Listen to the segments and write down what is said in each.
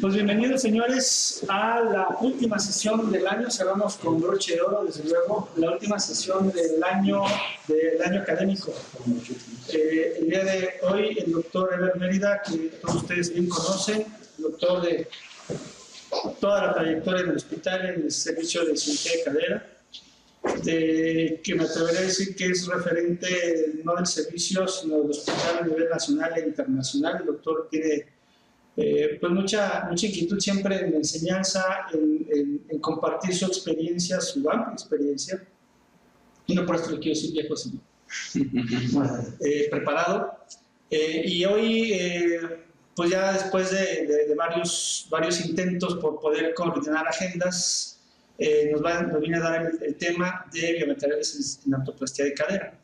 Pues bienvenidos, señores, a la última sesión del año. Cerramos con broche de oro, desde luego, la última sesión del año académico. El día de hoy, el doctor Eber Mérida, que todos ustedes bien conocen, doctor de toda la trayectoria del hospital en el servicio de cirugía de cadera, que me atreveré a decir que es referente no del servicio, sino del hospital a nivel nacional e internacional. El doctor tiene pues mucha inquietud siempre en la enseñanza, en compartir su experiencia, su amplia experiencia, y no por esto le quiero decir viejo, sino preparado. Y hoy, pues ya después de varios intentos por poder coordinar agendas, nos viene a dar el tema de biomateriales en artroplastia de cadera.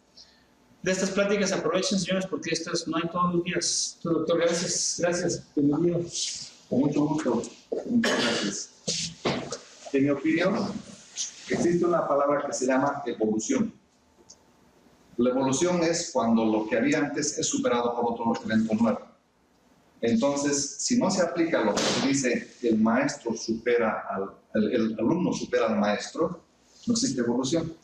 De estas pláticas aprovechen, señores, porque estas no hay todos los días. Doctor, gracias, bienvenido. Con mucho gusto, muchas gracias. En mi opinión, existe una palabra que se llama evolución. La evolución es cuando lo que había antes es superado por otro evento nuevo. Entonces, si no se aplica lo que se dice, el maestro supera el alumno supera al maestro, no existe evolución.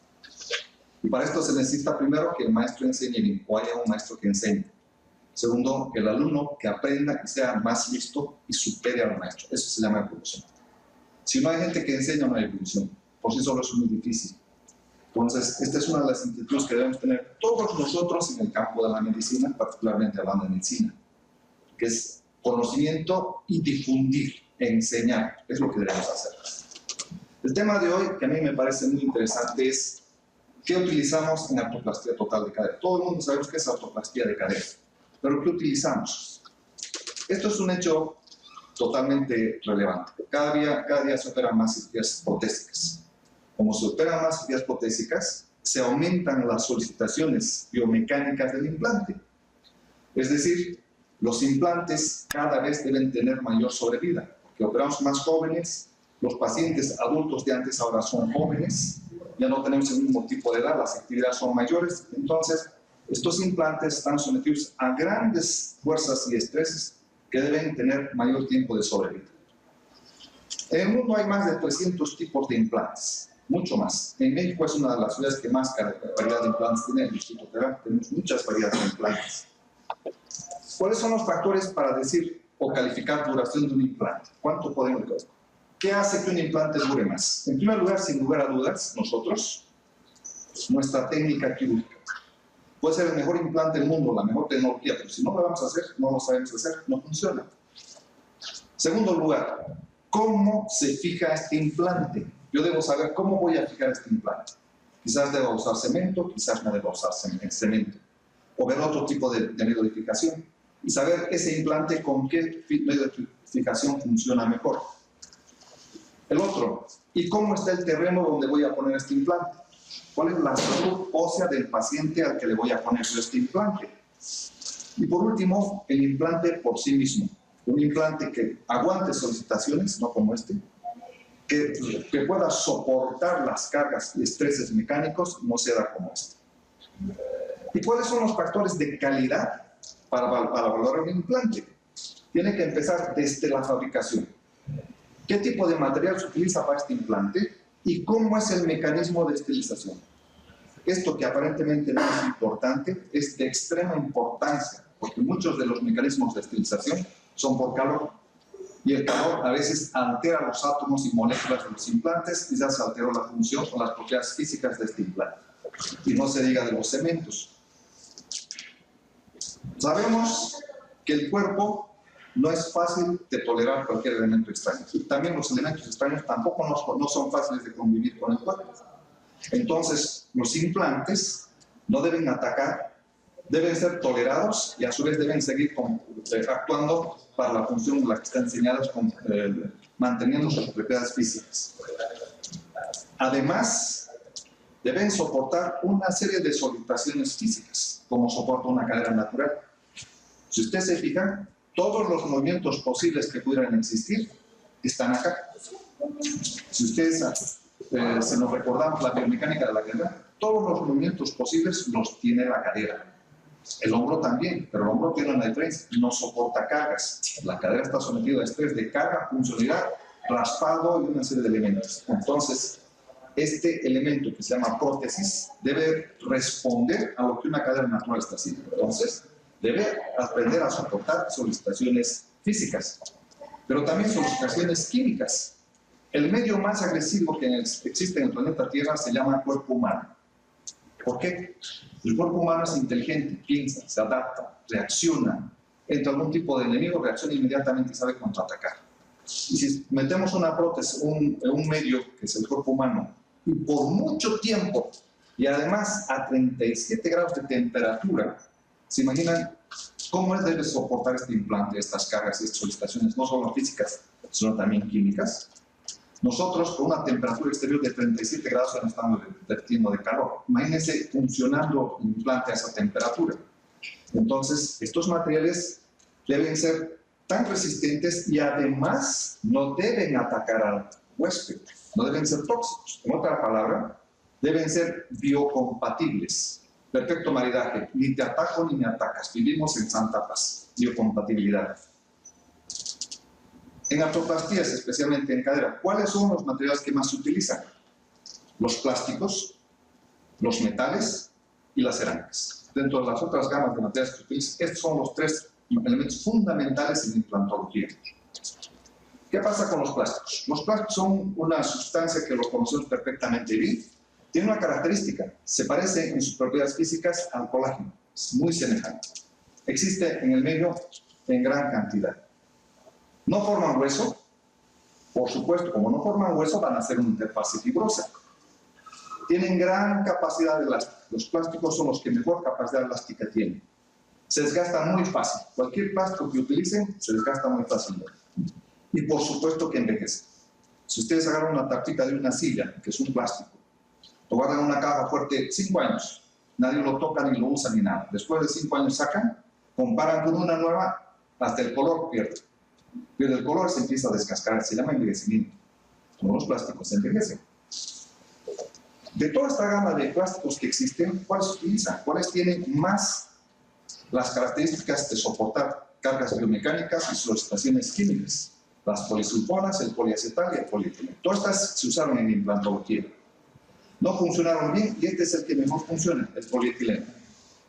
Y para esto se necesita primero que el maestro enseñe o haya un maestro que enseñe. Segundo, el alumno que aprenda, que sea más listo y supere al maestro. Eso se llama evolución. Si no hay gente que enseña, no hay evolución. Por sí solo es muy difícil. Entonces, esta es una de las inquietudes que debemos tener todos nosotros en el campo de la medicina, particularmente hablando de medicina, que es conocimiento y difundir, enseñar. Es lo que debemos hacer. El tema de hoy, que a mí me parece muy interesante, es ¿qué utilizamos en artroplastia total de cadera? Todo el mundo sabemos qué es artroplastia de cadera, pero ¿qué utilizamos? Esto es un hecho totalmente relevante. Cada día se operan más cirugías protésicas. Como se operan más cirugías protésicas, se aumentan las solicitaciones biomecánicas del implante. Es decir, los implantes cada vez deben tener mayor sobrevida, porque operamos más jóvenes, los pacientes adultos de antes ahora son jóvenes, ya no tenemos el mismo tipo de edad, las actividades son mayores, entonces estos implantes están sometidos a grandes fuerzas y estreses que deben tener mayor tiempo de sobrevida. En el mundo hay más de 300 tipos de implantes, mucho más. En México es una de las ciudades que más variedad de implantes tiene el Instituto Federal, tenemos muchas variedades de implantes. ¿Cuáles son los factores para decir o calificar duración de un implante? ¿Cuánto podemos ver? ¿Qué hace que un implante dure más? En primer lugar, sin lugar a dudas, nosotros, nuestra técnica quirúrgica. Puede ser el mejor implante del mundo, la mejor tecnología, pero si no lo vamos a hacer, no lo sabemos hacer, no funciona. Segundo lugar, ¿cómo se fija este implante? Yo debo saber cómo voy a fijar este implante. Quizás deba usar cemento, quizás no deba usar cemento. O ver otro tipo de medio de fijación. Y saber ese implante con qué medio de fijación funciona mejor. El otro, ¿y cómo está el terreno donde voy a poner este implante? ¿Cuál es la salud ósea del paciente al que le voy a poner este implante? Y por último, el implante por sí mismo. Un implante que aguante solicitaciones, no como este, que pueda soportar las cargas y estreses mecánicos, no será como este. ¿Y cuáles son los factores de calidad para valorar un implante? Tiene que empezar desde la fabricación. ¿Qué tipo de material se utiliza para este implante? ¿Y cómo es el mecanismo de estilización? Esto que aparentemente no es importante, es de extrema importancia, porque muchos de los mecanismos de estilización son por calor. Y el calor a veces altera los átomos y moléculas de los implantes, quizás alteró la función o las propiedades físicas de este implante. Y no se diga de los cementos. Sabemos que el cuerpo no es fácil de tolerar cualquier elemento extraño. Y también los elementos extraños tampoco no son fáciles de convivir con el cuerpo. Entonces, los implantes no deben atacar, deben ser tolerados y a su vez deben seguir actuando para la función en la que están diseñadas, manteniendo sus propiedades físicas. Además, deben soportar una serie de solicitaciones físicas, como soporta una cadera natural. Si usted se fija, todos los movimientos posibles que pudieran existir están acá. Si ustedes se nos recordamos la biomecánica de la cadera, todos los movimientos posibles los tiene la cadera. El hombro también, pero el hombro tiene una diferencia, no soporta cargas. La cadera está sometida a estrés de carga, funcionalidad, raspado y una serie de elementos. Entonces, este elemento que se llama prótesis debe responder a lo que una cadera natural está haciendo. Entonces, debe aprender a soportar solicitaciones físicas, pero también solicitaciones químicas. El medio más agresivo que existe en el planeta Tierra se llama cuerpo humano. ¿Por qué? El cuerpo humano es inteligente, piensa, se adapta, reacciona. Entre algún tipo de enemigo, reacciona inmediatamente y sabe contraatacar. Y si metemos una prótesis, un medio, que es el cuerpo humano, y por mucho tiempo, y además a 37 grados de temperatura, ¿se imaginan cómo debe soportar este implante, estas cargas y estas solicitaciones, no solo físicas, sino también químicas? Nosotros, con una temperatura exterior de 37 grados, ya no estamos derritiendo de calor. Imagínense funcionando un implante a esa temperatura. Entonces, estos materiales deben ser tan resistentes y además no deben atacar al huésped, no deben ser tóxicos. En otra palabra, deben ser biocompatibles. Perfecto maridaje, ni te ataco ni me atacas. Vivimos en santa paz. Biocompatibilidad. En artroplastías, especialmente en cadera, ¿cuáles son los materiales que más se utilizan? Los plásticos, los metales y las cerámicas. Dentro de las otras gamas de materiales que se utilizan, estos son los tres elementos fundamentales en implantología. ¿Qué pasa con los plásticos? Los plásticos son una sustancia que lo conocemos perfectamente bien. Tiene una característica, se parece en sus propiedades físicas al colágeno, es muy semejante. Existe en el medio en gran cantidad. No forman hueso, por supuesto, como no forman hueso, van a ser una interfase fibrosa. Tienen gran capacidad de elástico. Los plásticos son los que mejor capacidad elástica tienen. Se desgastan muy fácil. Cualquier plástico que utilicen se desgasta muy fácilmente. Y por supuesto que envejece. Si ustedes agarran una tapita de una silla, que es un plástico, lo guardan en una caja fuerte 5 años, nadie lo toca ni lo usa ni nada. Después de 5 años sacan, comparan con una nueva, hasta el color pierde. Pero el color se empieza a descascar, se llama envejecimiento. Como los plásticos se envejecen. De toda esta gama de plásticos que existen, ¿cuáles se utilizan? ¿Cuáles tienen más las características de soportar cargas biomecánicas y solicitaciones químicas? Las polisulfonas, el poliacetal y el polietileno. Todas estas se usaron en implantología. No funcionaron bien y este es el que mejor funciona, el polietileno.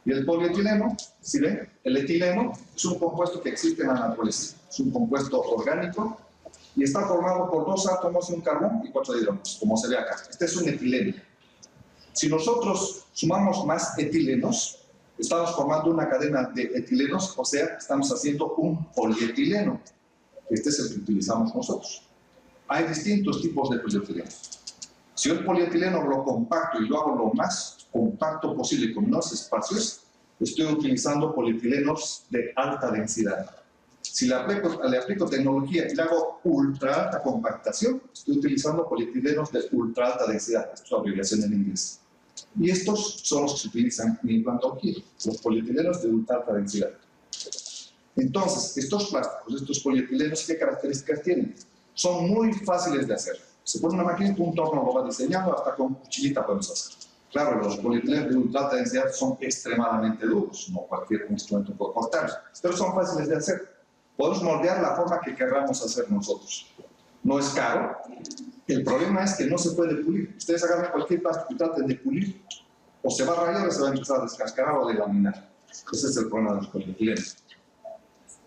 Y el polietileno, ¿sí ven? El etileno es un compuesto que existe en la naturaleza. Es un compuesto orgánico y está formado por 2 átomos y un carbón y 4 hidrógenos, como se ve acá. Este es un etileno. Si nosotros sumamos más etilenos, estamos formando una cadena de etilenos, o sea, estamos haciendo un polietileno. Este es el que utilizamos nosotros. Hay distintos tipos de polietileno. Si yo el polietileno lo compacto y lo hago lo más compacto posible con menos espacios, estoy utilizando polietilenos de alta densidad. Si le aplico tecnología y le hago ultra alta compactación, estoy utilizando polietilenos de ultra alta densidad. Esto es su abreviación en inglés. Y estos son los que se utilizan en implantología, los polietilenos de ultra alta densidad. Entonces, estos plásticos, estos polietilenos, ¿qué características tienen? Son muy fáciles de hacer. Se pone una máquina, un torno lo va diseñando, hasta con cuchillita podemos hacer. Claro, los polietilenos de ultra alta densidad son extremadamente duros, no cualquier instrumento puede cortarlos, pero son fáciles de hacer. Podemos moldear la forma que queramos hacer nosotros. No es caro. El problema es que no se puede pulir. Ustedes agarran cualquier plástico y traten de pulir, o se va a rayar o se va a empezar a descascarar o a delaminar. Ese es el problema de los polietilenos.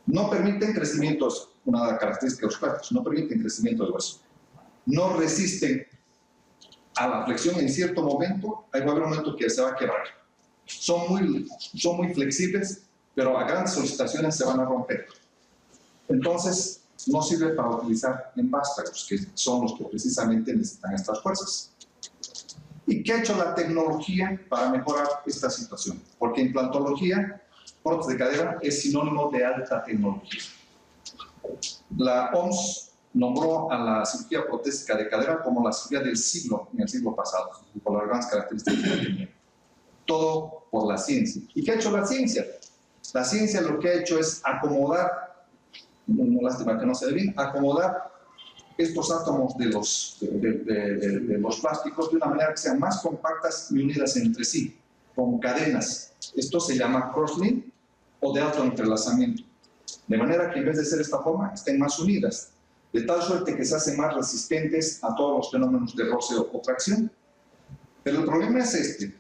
No permiten crecimientos, una característica de los plásticos, no permiten crecimiento del hueso. No resisten a la flexión en cierto momento, va a haber un momento que se va a quebrar. Son muy flexibles, pero a grandes solicitaciones se van a romper. Entonces, no sirve para utilizar en vástagos, que son los que precisamente necesitan estas fuerzas. ¿Y qué ha hecho la tecnología para mejorar esta situación? Porque implantología, prótesis de cadera, es sinónimo de alta tecnología. La OMS nombró a la cirugía protésica de cadera como la cirugía del siglo, en el siglo pasado, por las grandes características que tenía. Todo por la ciencia. ¿Y qué ha hecho la ciencia? La ciencia lo que ha hecho es acomodar, no lástima que no se ve bien, acomodar estos átomos de los plásticos de una manera que sean más compactas y unidas entre sí. con cadenas. Esto se llama crosslink o de alto entrelazamiento. De manera que en vez de ser esta forma, estén más unidas, de tal suerte que se hacen más resistentes a todos los fenómenos de roce o tracción. Pero el problema es este.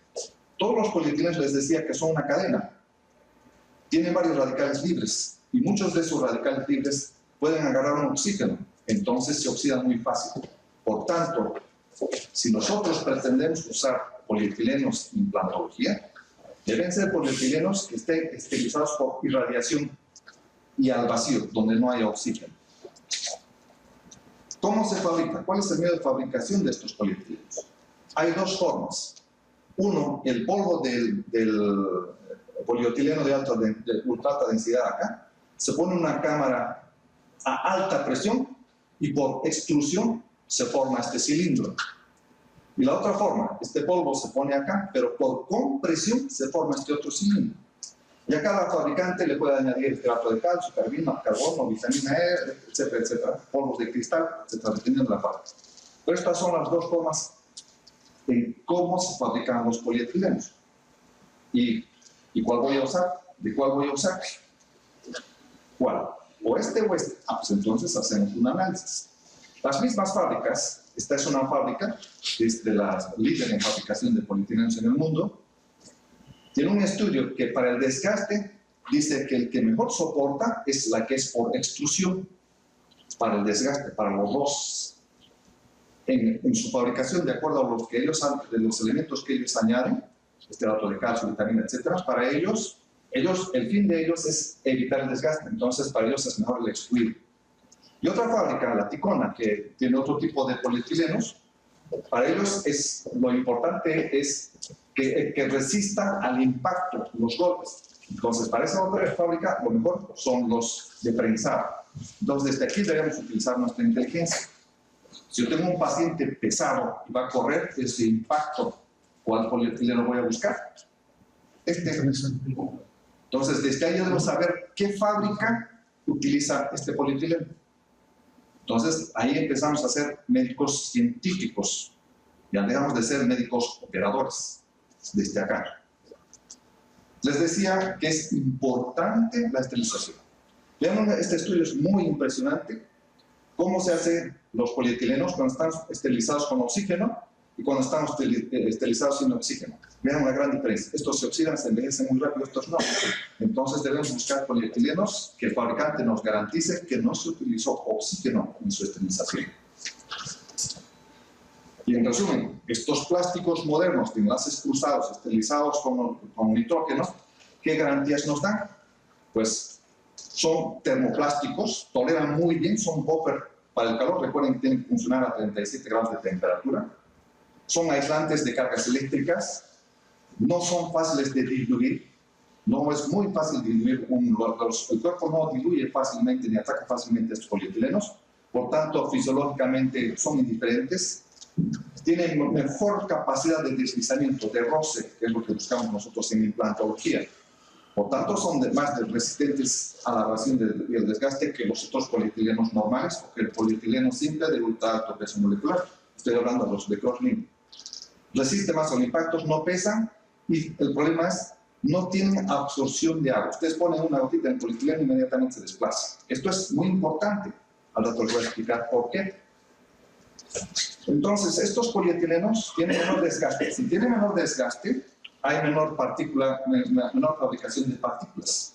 Todos los polietilenos les decía que son una cadena. Tienen varios radicales libres y muchos de esos radicales libres pueden agarrar un oxígeno, entonces se oxidan muy fácil. Por tanto, si nosotros pretendemos usar polietilenos en implantología, deben ser polietilenos que estén esterilizados por irradiación y al vacío, donde no haya oxígeno. ¿Cómo se fabrica? ¿Cuál es el medio de fabricación de estos polietilenos? Hay dos formas. Uno, el polvo del polietileno de ultra alta densidad acá, se pone una cámara a alta presión y por extrusión se forma este cilindro. Y la otra forma, este polvo se pone acá, pero por compresión se forma este otro cilindro. Y a cada fabricante le puede añadir hidrato de calcio, carbono, vitamina E, etcétera, etcétera, polvos de cristal, etcétera, dependiendo de la fábrica. Pero estas son las dos formas en cómo se fabrican los polietilenos. ¿Y cuál voy a usar? ¿De cuál voy a usar? ¿Cuál? ¿O este o este? Ah, pues entonces hacemos un análisis. Las mismas fábricas, esta es una fábrica, es de las líderes en fabricación de polietilenos en el mundo, tiene un estudio que para el desgaste dice que el que mejor soporta es la que es por extrusión, para el desgaste, para los roces. En su fabricación, de acuerdo a los elementos que ellos añaden, estearato de calcio, vitamina, etcétera, para ellos, el fin de ellos es evitar el desgaste, entonces para ellos es mejor el extruir. Y otra fábrica, la Ticona, que tiene otro tipo de polietilenos, para ellos lo importante es que resista al impacto, los golpes. Entonces, para esa otra fábrica, lo mejor son los de prensado. Entonces, desde aquí debemos utilizar nuestra inteligencia. Si yo tengo un paciente pesado y va a correr ese impacto, ¿cuál polietileno voy a buscar? Entonces, desde ahí debemos saber qué fábrica utiliza este polietileno. Entonces, ahí empezamos a ser médicos científicos. Ya dejamos de ser médicos operadores, desde acá. Les decía que es importante la esterilización. Vean, este estudio es muy impresionante. Cómo se hacen los polietilenos cuando están esterilizados con oxígeno y cuando están esterilizados sin oxígeno. Vean la gran diferencia. Estos se oxidan, se envejecen muy rápido, estos no. Entonces debemos buscar polietilenos que el fabricante nos garantice que no se utilizó oxígeno en su esterilización. Y en resumen, estos plásticos modernos de enlaces cruzados esterilizados con nitrógeno, ¿qué garantías nos dan? Pues son termoplásticos, toleran muy bien, son buffer para el calor, recuerden que tienen que funcionar a 37 grados de temperatura, son aislantes de cargas eléctricas, no son fáciles de diluir, no es muy fácil diluir, el cuerpo no diluye fácilmente ni ataca fácilmente estos polietilenos, por tanto fisiológicamente son indiferentes, tienen mejor capacidad de deslizamiento, de roce, que es lo que buscamos nosotros en implantología. Por tanto, son más resistentes a la radiación y el desgaste que los otros polietilenos normales o que el polietileno simple de ultra alto peso molecular. Estoy hablando de los de crosslink. Resisten más a los impactos, no pesan y el problema es no tienen absorción de agua. Ustedes ponen una gotita en polietileno y inmediatamente se desplaza. Esto es muy importante. Al rato les voy a explicar por qué. Entonces, estos polietilenos tienen menor desgaste. Si tienen menor desgaste, hay menor fabricación de partículas.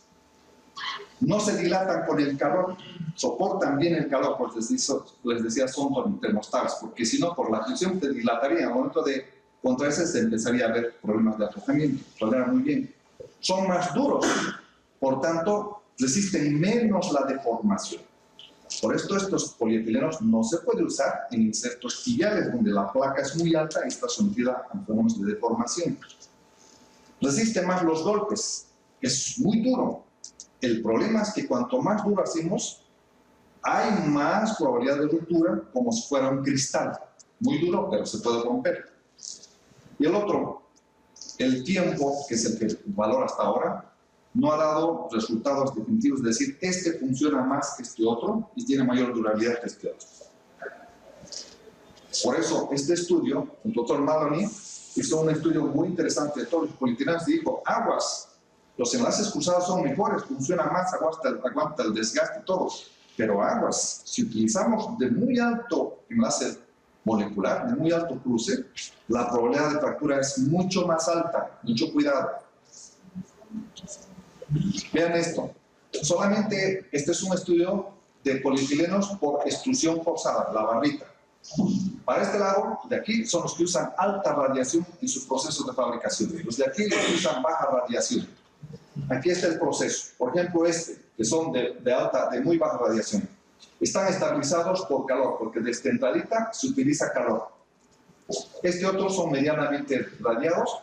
No se dilatan con el calor, soportan bien el calor, porque les decía, son termostables, porque si no, por la fricción te dilataría. Al momento de contraerse, se empezaría a ver problemas de aflojamiento. Toleran muy bien. Son más duros, por tanto, resisten menos la deformación. Por esto, estos polietilenos no se pueden usar en insertos tibiales, donde la placa es muy alta y está sometida a fenómenos de deformación. Resiste más los golpes, es muy duro. El problema es que cuanto más duro hacemos, hay más probabilidad de ruptura, como si fuera un cristal. Muy duro, pero se puede romper. Y el otro, el tiempo, que es el que valora hasta ahora, no ha dado resultados definitivos, es decir, este funciona más que este otro y tiene mayor durabilidad que este otro. Por eso, este estudio, el doctor Maloney hizo un estudio muy interesante de todos los polietilenos y dijo, aguas, los enlaces cruzados son mejores, funcionan más, aguanta el desgaste y todo. Pero aguas, si utilizamos de muy alto enlace molecular, de muy alto cruce, la probabilidad de fractura es mucho más alta. Mucho cuidado. Vean esto. Solamente este es un estudio de polietilenos por extrusión forzada, la barrita. Para este lado, de aquí, son los que usan alta radiación en sus procesos de fabricación. Los de aquí los que usan baja radiación. Aquí está el proceso. Por ejemplo, que son de muy baja radiación. Están estabilizados por calor, porque de centralita se utiliza calor. Otros son medianamente radiados,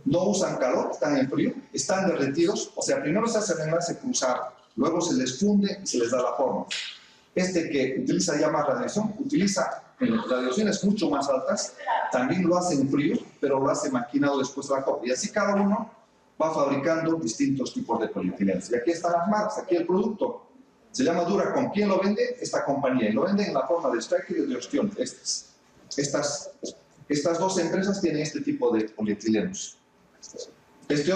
no usan calor, están en frío, están derretidos, o sea, primero se hace el enlace cruzado, luego se les funde y se les da la forma. Que utiliza ya más radiación, utiliza radiaciones mucho más altas, también lo hace en frío, pero lo hace maquinado después de la copia. Y así cada uno va fabricando distintos tipos de polietilenos. Y aquí están las marcas, aquí el producto. Se llama Duracom. ¿Quién lo vende? Esta compañía. Y lo vende en la forma de Stryker y de Ostión. Estas dos empresas tienen este tipo de polietilenos.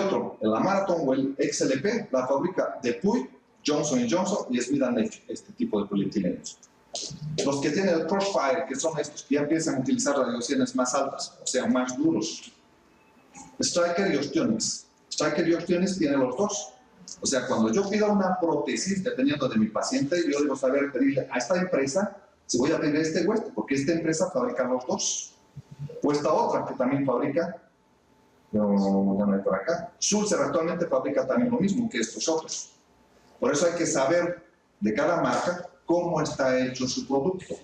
Otro, la Marathon o el XLP, la fabrica DePuy, Johnson & Johnson y Smith & Nephew, este tipo de polietilenos. Los que tienen el Crossfire, que son estos, que ya empiezan a utilizar radiaciones más altas, o sea, más duros. Stryker y Ostiones. Stryker y Ostiones tienen los dos. O sea, cuando yo pido una prótesis, dependiendo de mi paciente, yo debo saber pedirle a esta empresa si voy a pedir este o este, porque esta empresa fabrica los dos. O esta otra que también fabrica, por acá. Sulzer actualmente fabrica también lo mismo que estos otros. Por eso hay que saber de cada marca cómo está hecho su producto.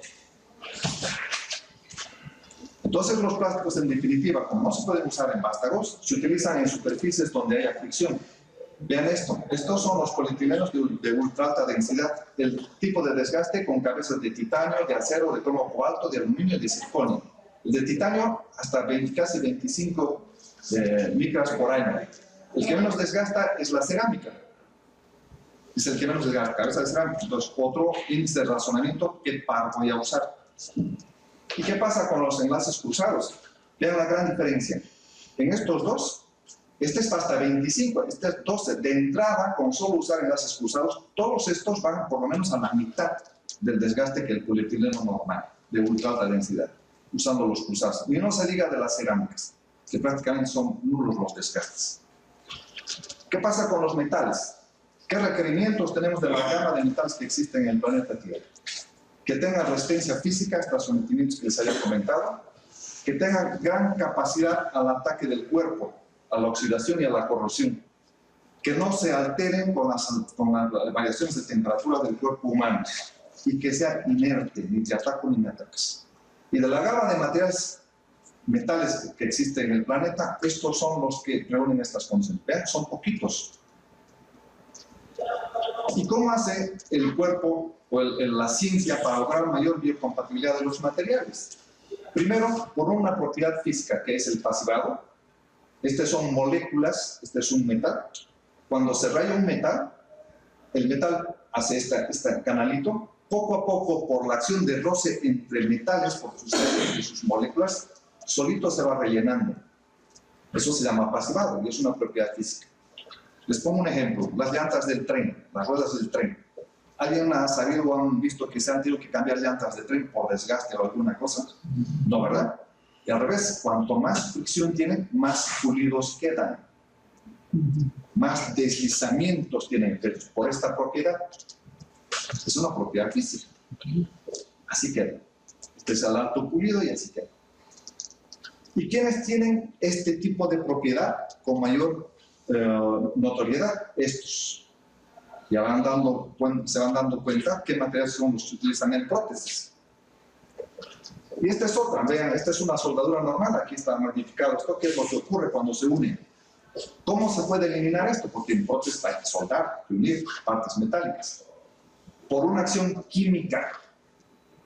Entonces los plásticos, en definitiva, como no se pueden usar en vástagos, se utilizan en superficies donde haya fricción. Vean esto, estos son los polietilenos de ultra alta densidad, el tipo de desgaste con cabezas de titanio, de acero, de cromo cobalto, de aluminio y de circonio. El de titanio hasta casi 25 micras por año. El que menos desgasta es la cerámica. Es el que menos desgasta, cabeza de cerámica. Entonces, otro índice de razonamiento, ¿qué par voy a usar? ¿Y qué pasa con los enlaces cruzados? Vean la gran diferencia. En estos dos, este es hasta 25, este es 12. De entrada, con solo usar enlaces cruzados, todos estos van por lo menos a la mitad del desgaste que el polietileno normal, de ultra alta densidad, usando los cruzados. Y no se diga de las cerámicas, que prácticamente son nulos los desgastes. ¿Qué pasa con los metales? ¿Qué requerimientos tenemos de la gama de metales que existen en el planeta Tierra? Que tengan resistencia física a estos sometimientos que les había comentado, que tengan gran capacidad al ataque del cuerpo, a la oxidación y a la corrosión, que no se alteren con las variaciones de temperatura del cuerpo humano y que sea inerte, ni te ataco ni me atacas. Y de la gama de metales que existen en el planeta, estos son los que reúnen estas condiciones. Vean, son poquitos. ¿Y cómo hace el cuerpo o la ciencia para lograr mayor biocompatibilidad de los materiales? Primero, por una propiedad física que es el pasivado. Estas son moléculas, este es un metal. Cuando se raya un metal, el metal hace este canalito. Poco a poco, por la acción de roce entre metales, por sus átomos y sus moléculas, solito se va rellenando. Eso se llama pasivado y es una propiedad física. Les pongo un ejemplo, las llantas del tren, las ruedas del tren. ¿Alguien ha sabido o han visto que se han tenido que cambiar llantas de tren por desgaste o alguna cosa? No, ¿verdad? Y al revés, cuanto más fricción tienen, más pulidos quedan. Más deslizamientos tienen. Por esta propiedad, es una propiedad física. Así queda. Este es el alto pulido y así queda. ¿Y quiénes tienen este tipo de propiedad con mayor notoriedad? Estos. Ya se van dando cuenta qué materiales son los que utilizan en prótesis. Y esta es otra, vean, esta es una soldadura normal, aquí está magnificado. ¿Esto qué es lo que ocurre cuando se unen? ¿Cómo se puede eliminar esto? Porque en prótesis hay que soldar, unir partes metálicas. Por una acción química.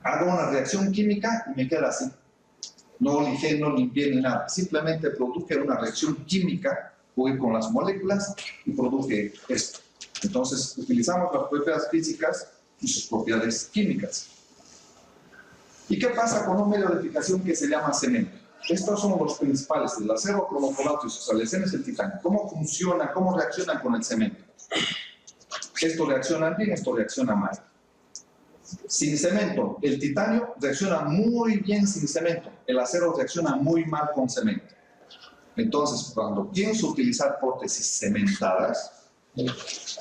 Hago una reacción química y me queda así. No lijé, no limpié ni nada. Simplemente produje una reacción química, voy con las moléculas y produje esto. Entonces, utilizamos las propiedades físicas y sus propiedades químicas. ¿Y qué pasa con un medio de fijación que se llama cemento? estos son los principales: el acero, cromo, cobalto y sus aleaciones, el titanio. ¿Cómo funciona, cómo reaccionan con el cemento? Esto reacciona bien, esto reacciona mal. Sin cemento, el titanio reacciona muy bien sin cemento, el acero reacciona muy mal con cemento. Entonces, cuando pienso utilizar prótesis cementadas,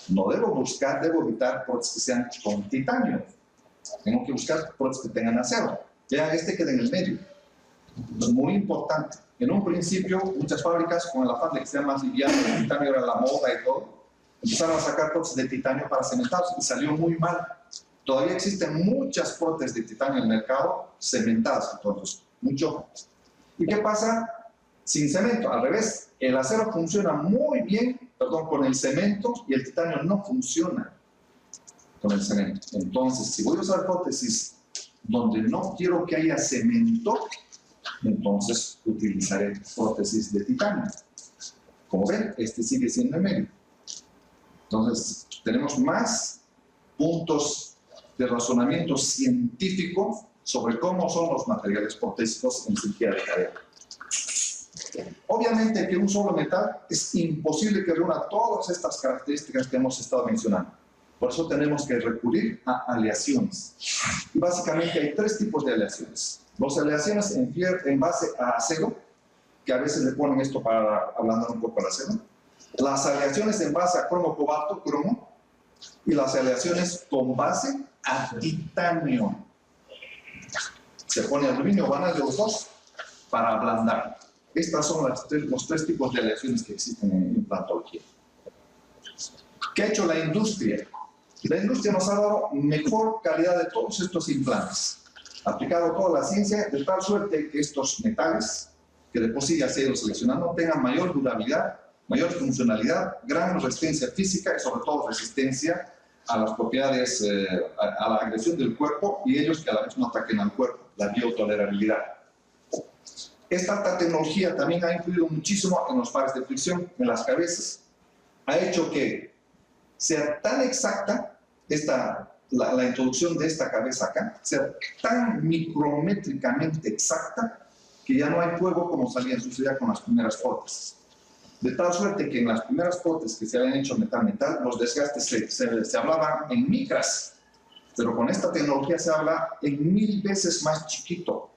no debo buscar, debo evitar prótesis que sean con titanio. Tengo que buscar prótesis que tengan acero. Vean, este queda en el medio. Es muy importante. En un principio, muchas fábricas, con el afán de que sea más liviano, el titanio era la moda y todo, empezaron a sacar prótesis de titanio para cementados y salió muy mal. Todavía existen muchas prótesis de titanio en el mercado cementadas, entonces, mucho. ¿Y qué pasa sin cemento? Al revés, el acero funciona muy bien, con el cemento, y el titanio no funciona con el cemento. Entonces, si voy a usar prótesis donde no quiero que haya cemento, entonces utilizaré prótesis de titanio. Como ven, este sigue siendo el medio. Entonces, tenemos más puntos de razonamiento científico sobre cómo son los materiales protésicos en cirugía de cadera. Obviamente que un solo metal es imposible que reúna todas estas características que hemos estado mencionando. Por eso tenemos que recurrir a aleaciones. Y básicamente hay tres tipos de aleaciones. Las aleaciones en base a acero, que a veces le ponen esto para ablandar un poco el acero. Las aleaciones en base a cromo, cobalto, cromo. Y las aleaciones con base a titanio. Se pone aluminio banal de los dos para ablandar. Estas son los tres tipos de aleaciones que existen en implantología. ¿Qué ha hecho la industria? La industria nos ha dado mejor calidad de todos estos implantes. Ha aplicado toda la ciencia de tal suerte que estos metales, que de por sí ya se han ido seleccionando, tengan mayor durabilidad, mayor funcionalidad, gran resistencia física y sobre todo resistencia a las propiedades, a la agresión del cuerpo, y ellos que a la vez no ataquen al cuerpo, la biotolerabilidad. Esta alta tecnología también ha influido muchísimo en los pares de fricción, en las cabezas. Ha hecho que sea tan exacta la introducción de esta cabeza acá, sea tan micrométricamente exacta, que ya no hay fuego como sucedía con las primeras prótesis. De tal suerte que en las primeras prótesis que se habían hecho metal-metal, los desgastes se hablaban en micras, pero con esta tecnología se habla en 1000 veces más chiquito,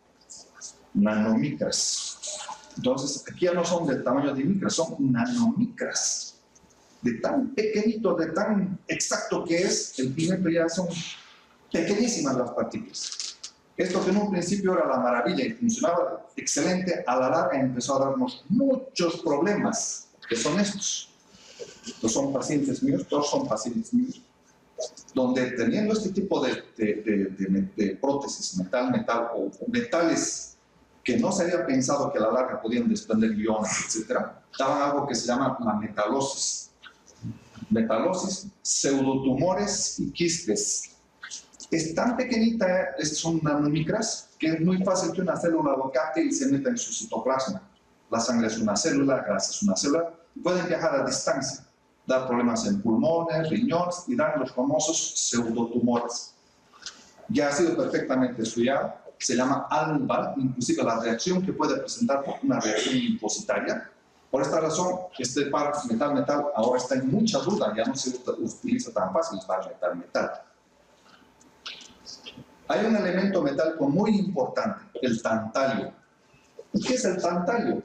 nanomicras. Entonces, aquí ya no son del tamaño de micras, son nanomicras. De tan pequeñito, de tan exacto que es, el pigmento ya son pequeñísimas las partículas. Esto que en un principio era la maravilla y funcionaba excelente, a la larga empezó a darnos muchos problemas, que son estos. Estos son pacientes míos, todos son pacientes míos, donde teniendo este tipo de prótesis, metal o metales que no se había pensado que a la larga podían desprender iones, etc., daban algo que se llama la metalosis. Metalosis, pseudotumores y quistes. Es tan pequeñita, son nanomicras, que es muy fácil que una célula lo capte y se meta en su citoplasma. La sangre es una célula, la grasa es una célula, y pueden viajar a distancia, dar problemas en pulmones, riñones y dar los famosos pseudotumores. Ya ha sido perfectamente estudiado, se llama ALVAL, inclusive la reacción que puede presentar una reacción linfocitaria. Por esta razón, este par metal-metal ahora está en mucha duda, ya no se utiliza tan fácil el par metal-metal. Hay un elemento metálico muy importante, el tantalio. ¿Y qué es el tantalio?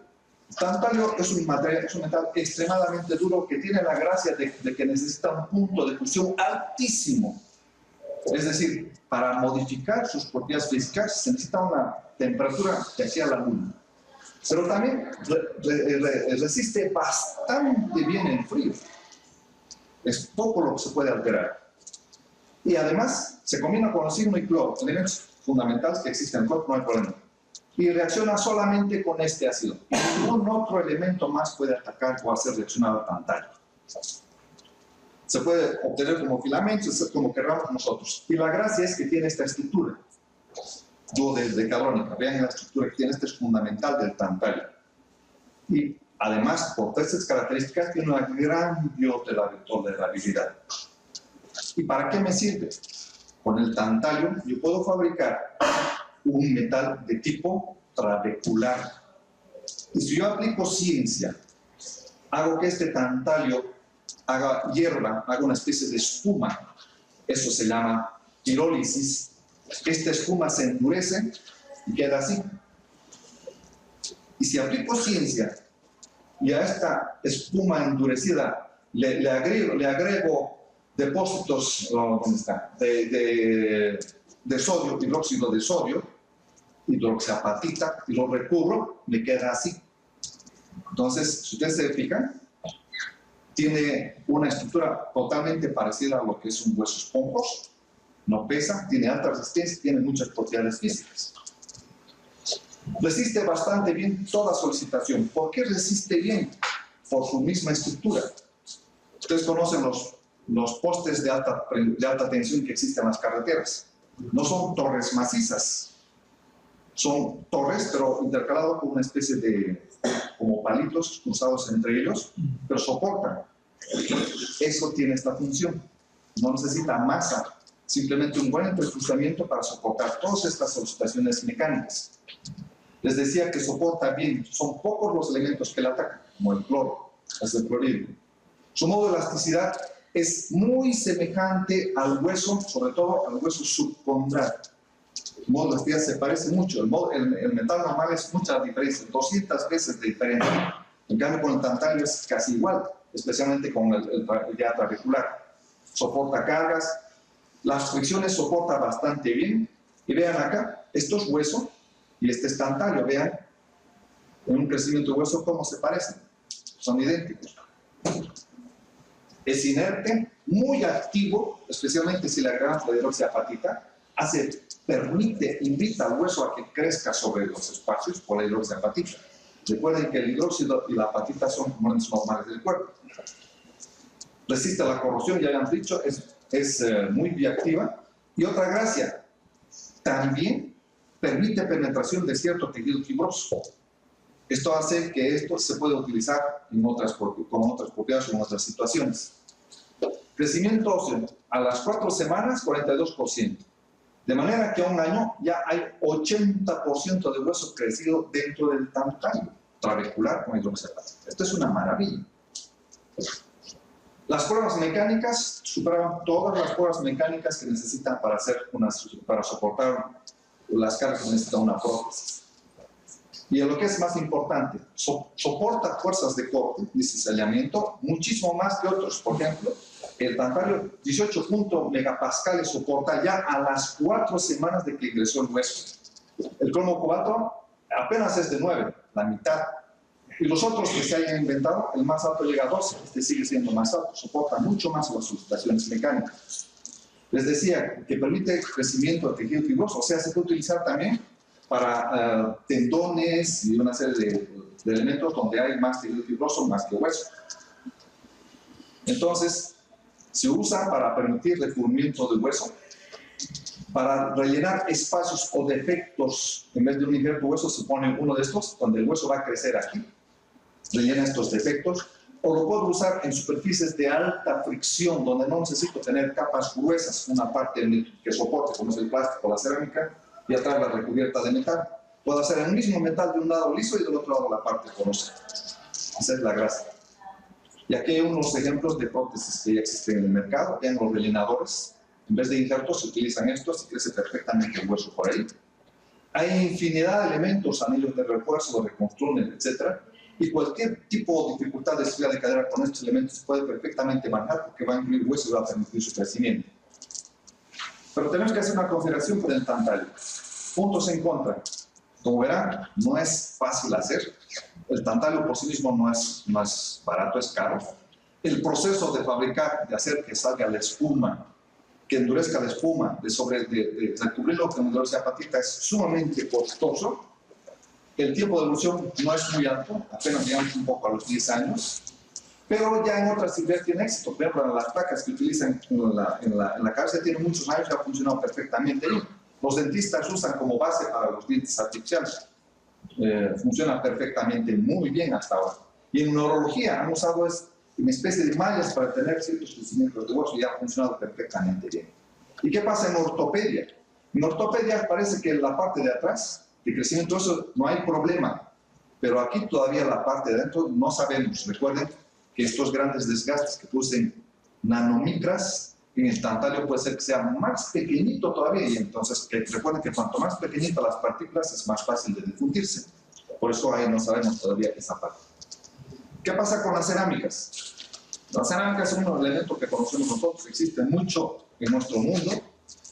El tantalio es un material, es un metal extremadamente duro que tiene la gracia de que necesita un punto de fusión altísimo. Es decir, para modificar sus propiedades físicas se necesita una temperatura que hacía la luna. Pero también resiste bastante bien el frío. Es poco lo que se puede alterar. Y además se combina con oxígeno y cloro, elementos fundamentales que existen en el cuerpo, no hay problema. Y reacciona solamente con este ácido. Ningún otro elemento más puede atacar o hacer reaccionar al tantalio. Se puede obtener como filamentos, como queramos nosotros. Y la gracia es que tiene esta estructura duodecadrónica. Vean la estructura que tiene, esta es fundamental del tantalio. Y además, por todas estas características, tiene una gran biotolerabilidad. ¿Y para qué me sirve? Con el tantalio yo puedo fabricar un metal de tipo trabecular. Y si yo aplico ciencia, hago que este tantalio haga hierba, haga una especie de espuma, eso se llama pirólisis. Esta espuma se endurece y queda así. Y si aplico ciencia y a esta espuma endurecida le agrego depósitos ¿dónde está? De sodio, hidróxido de sodio, hidroxiapatita, y lo recubro, me queda así. Entonces, si ustedes se fijan, tiene una estructura totalmente parecida a lo que es un hueso esponjoso. No pesa, tiene alta resistencia, tiene muchas propiedades físicas. Resiste bastante bien toda solicitación. ¿Por qué resiste bien? Por su misma estructura. Ustedes conocen los postes de alta tensión que existen en las carreteras. No son torres macizas, son torres, pero intercaladas con una especie de como palitos cruzados entre ellos, pero soportan. Eso tiene esta función. No necesita masa, simplemente un buen entrecruzamiento para soportar todas estas solicitaciones mecánicas. Les decía que soporta bien, son pocos los elementos que la atacan, como el cloro, el clorhídrico. Su modo de elasticidad es muy semejante al hueso, sobre todo al hueso subcondral. El modo de elasticidad se parece mucho. El metal normal es mucha diferencia, 200 veces de diferencia. En cambio, con el tantalio es casi igual, especialmente con el ya trabecular. Soporta cargas, las fricciones soporta bastante bien. Y vean acá, estos huesos y este es tantalio, vean, en un crecimiento de hueso, cómo se parecen. Son idénticos. Es inerte, muy activo, especialmente si le agregamos la hidroxiapatita, permite, invita al hueso a que crezca sobre los espacios por la hidroxiapatita. Recuerden que el hidróxido y la apatita son componentes normales del cuerpo. Resiste a la corrosión, ya habíamos dicho, es muy bioactiva. Y otra gracia, también permite penetración de cierto tejido fibroso. Esto hace que esto se pueda utilizar con otras propiedades o en otras situaciones. Crecimiento óseo a las 4 semanas, 42%. De manera que a un año ya hay 80% de hueso crecido dentro del tantalio trabecular con hidroxiapatita. Esto es una maravilla. Las pruebas mecánicas superaban todas las pruebas mecánicas que necesitan para soportar las cargas que necesita una prótesis. Y lo que es más importante, soporta fuerzas de corte, de cizallamiento, muchísimo más que otros. Por ejemplo, el tantalio 18 megapascales soporta ya a las 4 semanas de que ingresó el hueso. El cromo cobalto apenas es de 9, la mitad. Y los otros que se hayan inventado, el más alto llega a 12, este sigue siendo más alto, soporta mucho más las solicitaciones mecánicas. Les decía que permite crecimiento de tejido fibroso, o sea, se puede utilizar también para tendones y una serie de elementos donde hay más tejido fibroso más que hueso. Entonces, se usa para permitir recubrimiento del hueso, para rellenar espacios o defectos. En vez de un injerto hueso se pone uno de estos, donde el hueso va a crecer aquí, rellena estos defectos, o lo puedo usar en superficies de alta fricción, donde no necesito tener capas gruesas, una parte que soporte, como es el plástico o la cerámica, y atrás la recubierta de metal. Puedo hacer el mismo metal de un lado liso y del otro lado la parte porosa. Esa es la gracia. Y aquí hay unos ejemplos de prótesis que ya existen en el mercado. Vean los rellenadores. En vez de injertos se utilizan estos y crece perfectamente el hueso por ahí. Hay infinidad de elementos, anillos de refuerzo, de reconstrucción, etc. Y cualquier tipo de dificultad de estudiar de cadera con estos elementos se puede perfectamente manejar porque va a incluir hueso y va a permitir su crecimiento. Pero tenemos que hacer una consideración con el tantalio. Puntos en contra. Como verán, no es fácil hacer. El tantalio por sí mismo no es barato, es caro. El proceso de fabricar, de hacer que salga la espuma, que endurezca la espuma, de recubrirlo con hidroxiapatita es sumamente costoso. El tiempo de evolución no es muy alto, apenas llegamos un poco a los 10 años. Pero ya en otras cirugías tiene éxito. Por ejemplo, las placas que utilizan en la cabeza tienen muchos años y ha funcionado perfectamente bien. Los dentistas usan como base para los dientes artificiales. Funciona perfectamente muy bien hasta ahora. Y en neurología han usado una especie de mallas para tener ciertos crecimientos de hueso y ha funcionado perfectamente bien. ¿Y qué pasa en ortopedia? En ortopedia parece que en la parte de atrás, de crecimiento de hueso, no hay problema. pero aquí todavía la parte de adentro no sabemos. Recuerden que estos grandes desgastes que producen nanomicras, en instantáneo puede ser que sea más pequeñito todavía, y entonces recuerden que cuanto más pequeñitas las partículas es más fácil de difundirse. Por eso ahí no sabemos todavía esa parte. ¿Qué pasa con las cerámicas? Las cerámicas son un elemento que conocemos nosotros, existe mucho en nuestro mundo.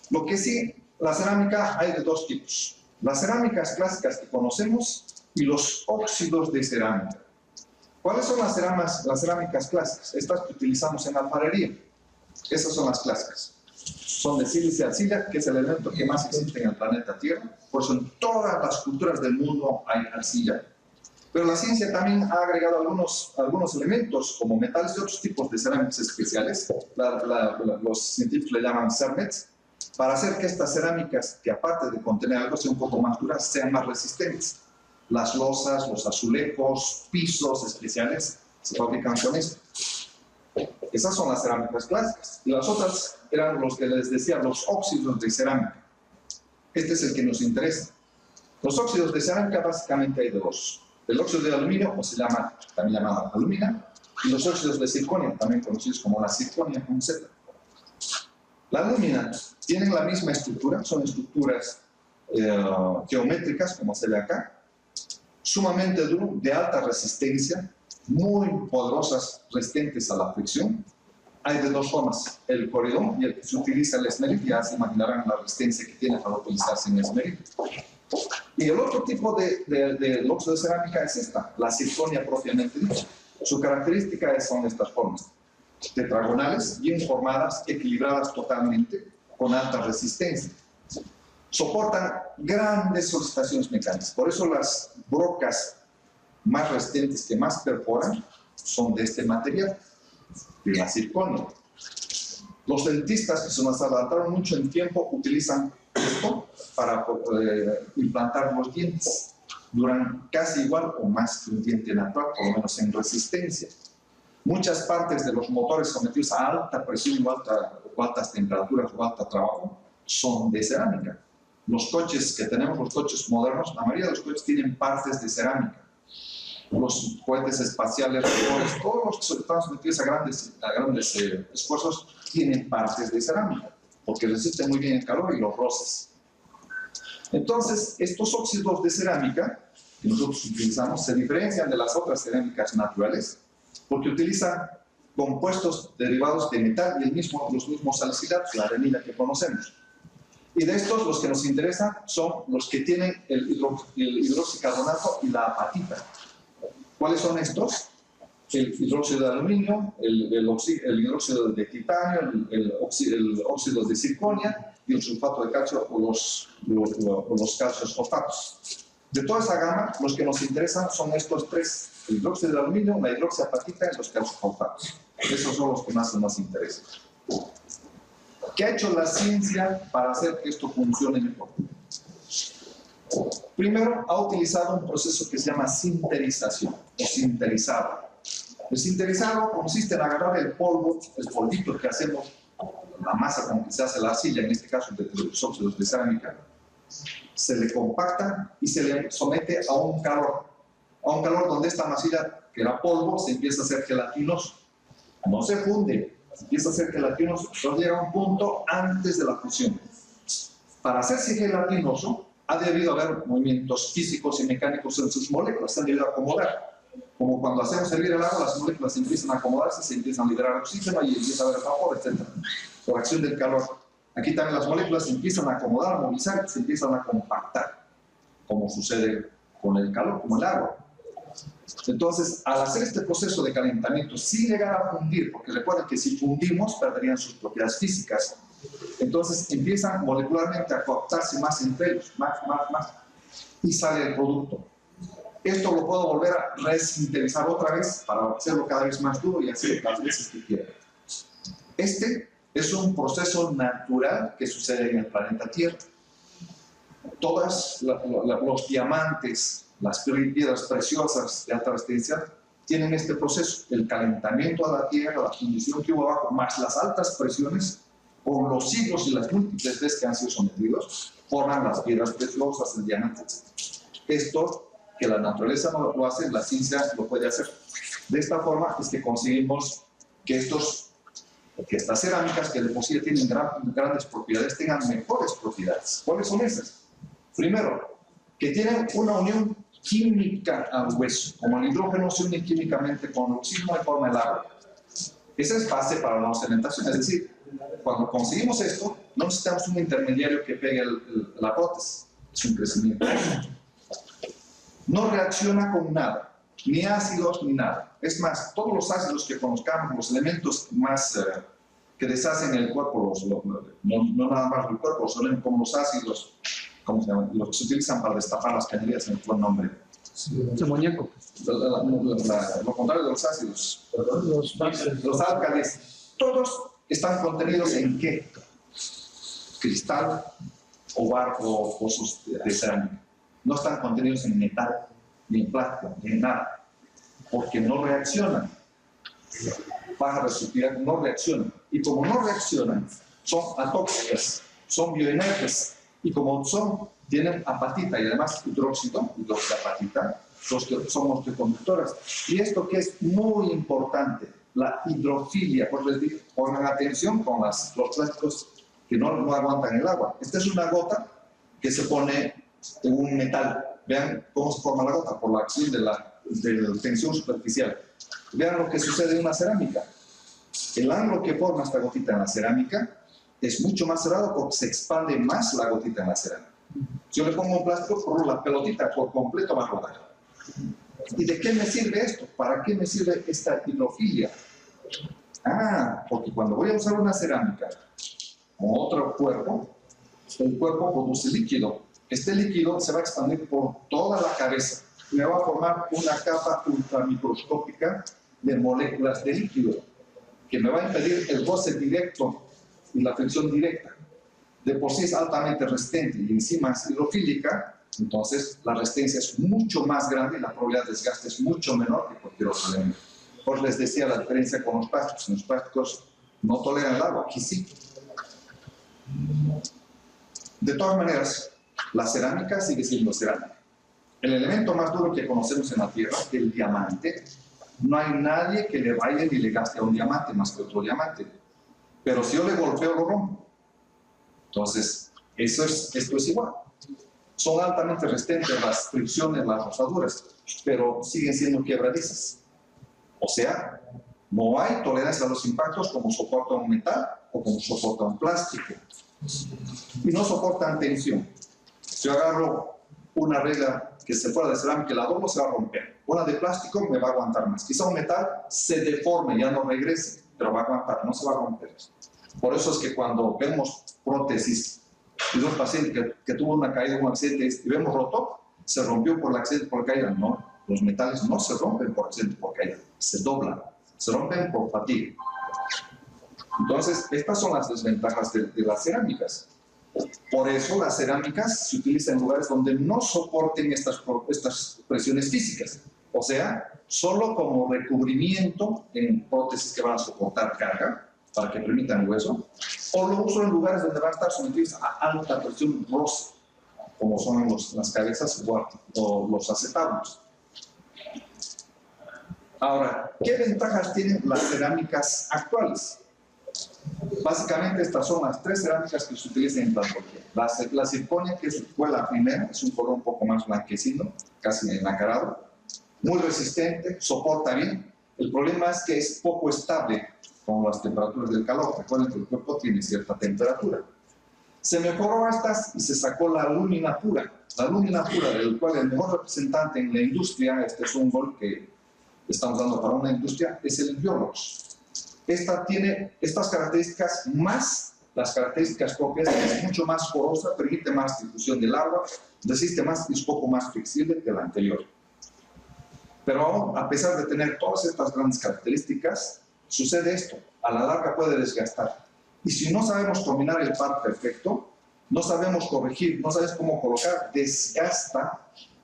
Lo que sí, la cerámica hay de dos tipos. Las cerámicas clásicas que conocemos y los óxidos de cerámica. ¿Cuáles son las cerámicas clásicas? Estas que utilizamos en alfarería. Esas son las clásicas. Son de sílice a arcilla, que es el elemento que más existe en el planeta Tierra. Por eso en todas las culturas del mundo hay arcilla. Pero la ciencia también ha agregado algunos elementos, como metales y otros tipos de cerámicas especiales. Los científicos le llaman cernets, para hacer que estas cerámicas, que aparte de contener algo, sean un poco más duras, sean más resistentes. Las losas, los azulejos, pisos especiales se fabrican con esto. Esas son las cerámicas clásicas. Y las otras eran los que les decía, los óxidos de cerámica. Este es el que nos interesa. Los óxidos de cerámica básicamente hay de dos. El óxido de aluminio, o se llama, también llamada alumina, y los óxidos de circonio, también conocidos como la circonia con Z. La alumina tienen la misma estructura, son estructuras geométricas, como se ve acá, sumamente duro, de alta resistencia, muy poderosas, resistentes a la fricción. Hay de dos formas, el coridón y el que se utiliza el esmeril. Ya se imaginarán la resistencia que tiene para utilizarse en esmeril. Y el otro tipo de óxido de cerámica es esta, la circonia propiamente dicha. Su característica son estas formas, tetragonales, bien formadas, equilibradas totalmente, con alta resistencia. Soportan grandes solicitaciones mecánicas. Por eso las brocas más resistentes que más perforan son de este material, de la circonia. Los dentistas que se nos adelantaron mucho en tiempo utilizan esto para implantar los dientes. Duran casi igual o más que un diente natural, por lo menos en resistencia. Muchas partes de los motores sometidos a alta presión o altas temperaturas o alto trabajo son de cerámica. Los coches que tenemos, los coches modernos, la mayoría de los coches tienen partes de cerámica. Los cohetes espaciales, todos los que están sometidos a grandes esfuerzos tienen partes de cerámica, porque resisten muy bien el calor y los roces. Entonces, estos óxidos de cerámica que nosotros utilizamos se diferencian de las otras cerámicas naturales porque utilizan compuestos derivados de metal y los mismos salicilatos, la arenina que conocemos. Y de estos, los que nos interesan son los que tienen el hidroxicarbonato y la apatita. ¿Cuáles son estos? El hidróxido de aluminio, el hidróxido de titanio, el óxido de circonia y el sulfato de calcio o los calcios fosfatos. De toda esa gama, los que nos interesan son estos tres: el hidróxido de aluminio, la hidroxiapatita y los calcios fosfatos. Esos son los que más nos interesan. ¿Qué ha hecho la ciencia para hacer que esto funcione mejor? Primero, ha utilizado un proceso que se llama sinterización o sinterizado. El sinterizado consiste en agarrar el polvo, el polvito que hacemos, la masa con que se hace la arcilla, en este caso de los óxidos de cerámica, se le compacta y se le somete a un calor donde esta masilla, que era polvo, se empieza a hacer gelatinoso. No se funde, se empieza a hacer gelatinoso, pero llega a un punto antes de la fusión. Para hacerse gelatinoso, ha debido haber movimientos físicos y mecánicos en sus moléculas, se han debido acomodar. Como cuando hacemos hervir el agua, las moléculas empiezan a acomodarse, se empiezan a liberar oxígeno y empieza a haber vapor, etc. Por acción del calor. Aquí también las moléculas se empiezan a acomodar, a movilizar y se empiezan a compactar, como sucede con el calor, como el agua. Entonces, al hacer este proceso de calentamiento, sin llegar a fundir, porque recuerden que si fundimos, perderían sus propiedades físicas. Entonces, empiezan molecularmente a coaptarse más entre ellos, más, y sale el producto. Esto lo puedo volver a resinterizar otra vez para hacerlo cada vez más duro y hacerlo las veces que quiera. Este es un proceso natural que sucede en el planeta Tierra. Todos los diamantes, las piedras preciosas de alta resistencia tienen este proceso, el calentamiento a la Tierra, la fundición que hubo abajo, más las altas presiones, por los siglos y las múltiples veces que han sido sometidos, forman las piedras preciosas, el diamante, etc. Esto que la naturaleza no lo hace, la ciencia lo puede hacer. De esta forma es que conseguimos que estas cerámicas, que de por sí tienen grandes propiedades, tengan mejores propiedades. ¿Cuáles son esas? Primero, que tienen una unión química al hueso. Como el hidrógeno se une químicamente con el oxígeno y forma el agua. Esa es base para la cementación. Es decir, cuando conseguimos esto, no necesitamos un intermediario que pegue la prótesis. Es un crecimiento. No reacciona con nada, ni ácidos ni nada. Es más, todos los ácidos que conozcamos, los elementos más que deshacen el cuerpo, no nada más el cuerpo, son como los ácidos, ¿cómo se llaman? Los que se utilizan para destapar las cañerías, en buen nombre. Amoníaco. Lo contrario de los ácidos. Los álcalis. Todos están contenidos en ¿qué? Cristal o barro o pozos de cerámica. No están contenidos en metal, ni en plástico, ni en nada, porque no reaccionan. Baja reactividad, no reaccionan. Y como no reaccionan, son atóxicas, son bioinertes, y como tienen apatita y además hidroxiapatita, son osteoconductoras. Y esto que es muy importante, la hidrofilia. Pongan atención con los plásticos que no aguantan el agua. Esta es una gota que se pone en un metal. Vean cómo se forma la gota, por la acción de la tensión superficial. Vean lo que sucede en una cerámica. El ángulo que forma esta gotita en la cerámica es mucho más cerrado porque se expande más la gotita en la cerámica. Si yo le pongo un plástico, la pelotita por completo va a rodar. ¿Y de qué me sirve esto? ¿Para qué me sirve esta hidrofilia? Porque cuando voy a usar una cerámica con otro cuerpo, el cuerpo produce líquido. Este líquido se va a expandir por toda la cabeza y me va a formar una capa ultramicroscópica de moléculas de líquido que me va a impedir el roce directo y la fricción directa. De por sí es altamente resistente y encima es hidrofílica, entonces la resistencia es mucho más grande y la probabilidad de desgaste es mucho menor que cualquier otro elemento. Por les decía la diferencia con los plásticos. Los plásticos no toleran el agua, aquí sí. De todas maneras, la cerámica sigue siendo cerámica. El elemento más duro que conocemos en la Tierra, el diamante, no hay nadie que le vaya ni le gaste a un diamante más que otro diamante. Pero si yo le golpeo, lo rompo. Entonces, esto es igual. Son altamente resistentes las fricciones, las rozaduras, pero siguen siendo quebradizas. O sea, no hay tolerancia a los impactos como soporta un metal o como soporta un plástico. Y no soportan tensión. Si yo agarro una regla que se fuera de cerámica y la doblo, se va a romper. Una de plástico me va a aguantar más. Quizá un metal se deforme, ya no regrese, pero va a aguantar, no se va a romper. Por eso es que cuando vemos prótesis de un paciente que tuvo una caída, un accidente, y vemos roto, se rompió por el accidente, por caída. No, los metales no se rompen por accidente, por caída, se doblan, se rompen por fatiga. Entonces, estas son las desventajas de las cerámicas. Por eso las cerámicas se utilizan en lugares donde no soporten estas presiones físicas. O sea, solo como recubrimiento en prótesis que van a soportar carga, para que permitan hueso, o lo uso en lugares donde van a estar sometidos a alta presión roce, como son las cabezas o los acetábulos. Ahora, ¿qué ventajas tienen las cerámicas actuales? Básicamente estas son las tres cerámicas que se utilizan en plastología. La circonia, que fue la primera, es un color un poco más blanquecino, casi enacarado, muy resistente, soporta bien. El problema es que es poco estable con las temperaturas del calor. Recuerden que el cuerpo tiene cierta temperatura. Se mejoró estas y se sacó la alúmina pura. La alúmina pura, del cual el mejor representante en la industria, este es un gol que estamos dando para una industria, es el Biolox. Esta tiene estas características más las características propias, es mucho más porosa, permite más difusión del agua, resiste más y es un poco más flexible que la anterior. Pero aún, a pesar de tener todas estas grandes características, sucede esto, a la larga puede desgastar. Y si no sabemos combinar el par perfecto, no sabemos corregir, no sabes cómo colocar, desgasta.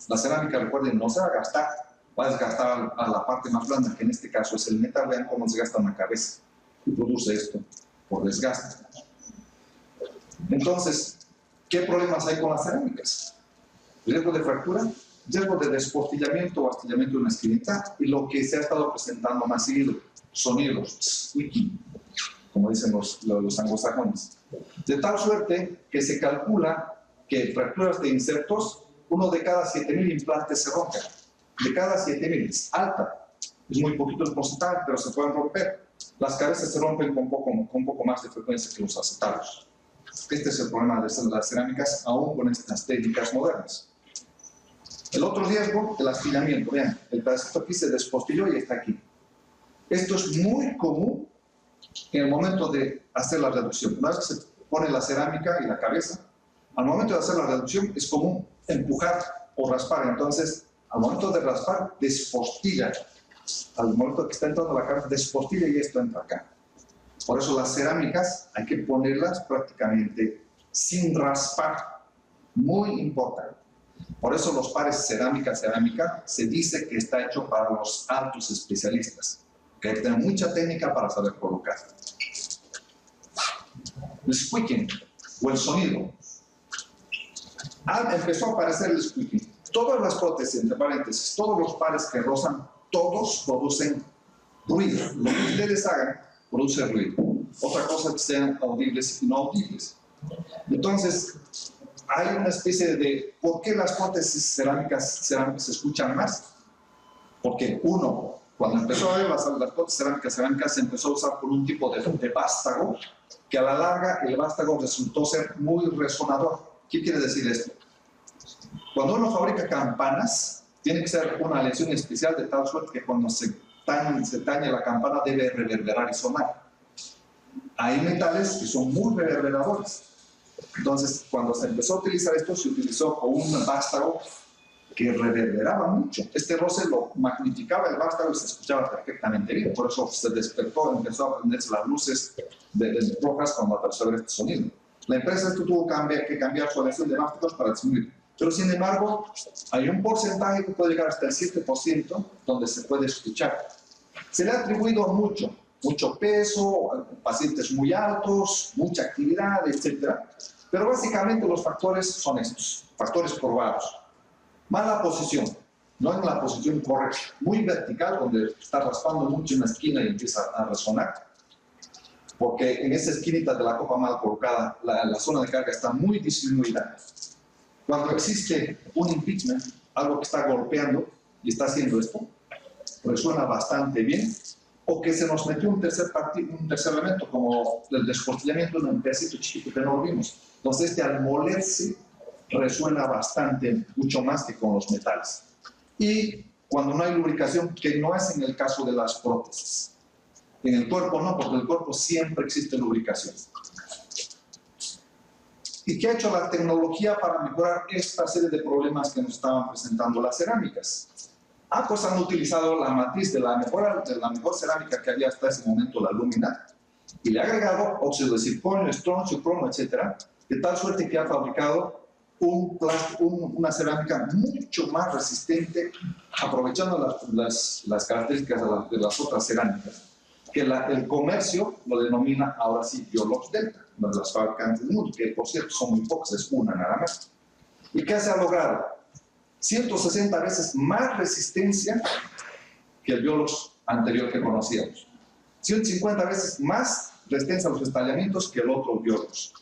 La cerámica, recuerden, no se va a gastar, va a desgastar a la parte más blanda, que en este caso es el metal. Vean cómo desgasta una cabeza y produce esto por desgaste. Entonces, ¿qué problemas hay con las cerámicas? Riesgo de fractura, riesgo de despostillamiento o astillamiento de una esquinita, y lo que se ha estado presentando más seguido, sonidos, squeaking, como dicen los anglosajones. De tal suerte que se calcula que fracturas de insectos, uno de cada 7.000 implantes se rompen. De cada 7.000, es alta. Es muy poquito el porcentaje, pero se pueden romper. Las cabezas se rompen con poco más de frecuencia que los acetalos. Este es el problema de las cerámicas, aún con estas técnicas modernas. El otro riesgo, el astillamiento. Vean, el pedacito aquí se despostilló y está aquí. Esto es muy común en el momento de hacer la reducción. Una vez que se pone la cerámica y la cabeza, al momento de hacer la reducción es común empujar o raspar. Entonces, al momento de raspar, despostilla. Al momento que está entrando la cabeza, despostilla y esto entra acá. Por eso las cerámicas hay que ponerlas prácticamente sin raspar. Muy importante. Por eso los pares cerámica se dice que está hecho para los altos especialistas, que hay que tener mucha técnica para saber colocar. El squeaking o el sonido. Empezó a aparecer el squeaking. Todas las prótesis, entre paréntesis, todos los pares que rozan, todos producen ruido. Lo que ustedes hagan produce ruido. Otra cosa es que sean audibles y no audibles. Entonces, hay una especie de ¿por qué las prótesis cerámicas se escuchan más? Porque uno, cuando empezó a ver las prótesis cerámicas se empezó a usar por un tipo de vástago, que a la larga el vástago resultó ser muy resonador. ¿Qué quiere decir esto? Cuando uno fabrica campanas, tiene que ser una aleación especial de tal suerte que cuando se tañe la campana debe reverberar y sonar. Hay metales que son muy reverberadores. Entonces, cuando se empezó a utilizar esto, se utilizó con un vástago que reverberaba mucho. Este roce lo magnificaba el vástago y se escuchaba perfectamente bien. Por eso se despertó, empezó a prenderse las luces rojas cuando apareció este sonido. La empresa tuvo que cambiar su aleación de vástagos para disminuir. Pero, sin embargo, hay un porcentaje que puede llegar hasta el 7% donde se puede escuchar. Se le ha atribuido mucho peso, pacientes muy altos, mucha actividad, etc. Pero básicamente los factores son estos, factores probados. Mala posición, no en la posición correcta, muy vertical, donde está raspando mucho en la esquina y empieza a resonar, porque en esa esquinita de la copa mal colocada, la zona de carga está muy disminuida. Cuando existe un impeachment, algo que está golpeando y está haciendo esto, resuena bastante bien, o que se nos metió un tercer elemento, como el despostillamiento en un pedacito chiquito que no lo vimos. Entonces, al molerse, resuena bastante, mucho más que con los metales. Y cuando no hay lubricación, que no es en el caso de las prótesis. En el cuerpo no, porque en el cuerpo siempre existe lubricación. ¿Y qué ha hecho la tecnología para mejorar esta serie de problemas que nos estaban presentando las cerámicas? Pues han utilizado la matriz de la mejor cerámica que había hasta ese momento, la Lumina, y le ha agregado óxido de circonio, estroncio, cromo, etc., de tal suerte que ha fabricado una cerámica mucho más resistente, aprovechando las características de las otras cerámicas, que el comercio lo denomina ahora sí Biolox Delta, una de las fabricantes del mundo, que por cierto son muy pocas, es una nada más. ¿Y qué se ha logrado? 160 veces más resistencia que el Biolox anterior que conocíamos. 150 veces más resistencia a los estallamientos que el otro Biolox.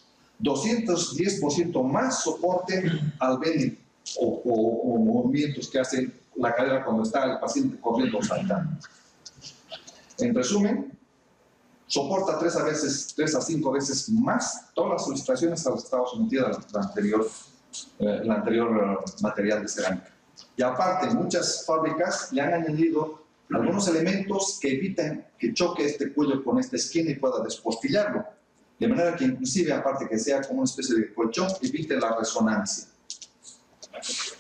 210% más soporte al bending o movimientos que hace la cadera cuando está el paciente corriendo o saltando. En resumen, soporta 3 a 5 veces más todas las solicitaciones a las que estaba sometida el anterior material de cerámica. Y aparte, muchas fábricas le han añadido algunos elementos que evitan que choque este cuello con esta esquina y pueda despostillarlo. De manera que inclusive, aparte que sea como una especie de colchón, evite la resonancia.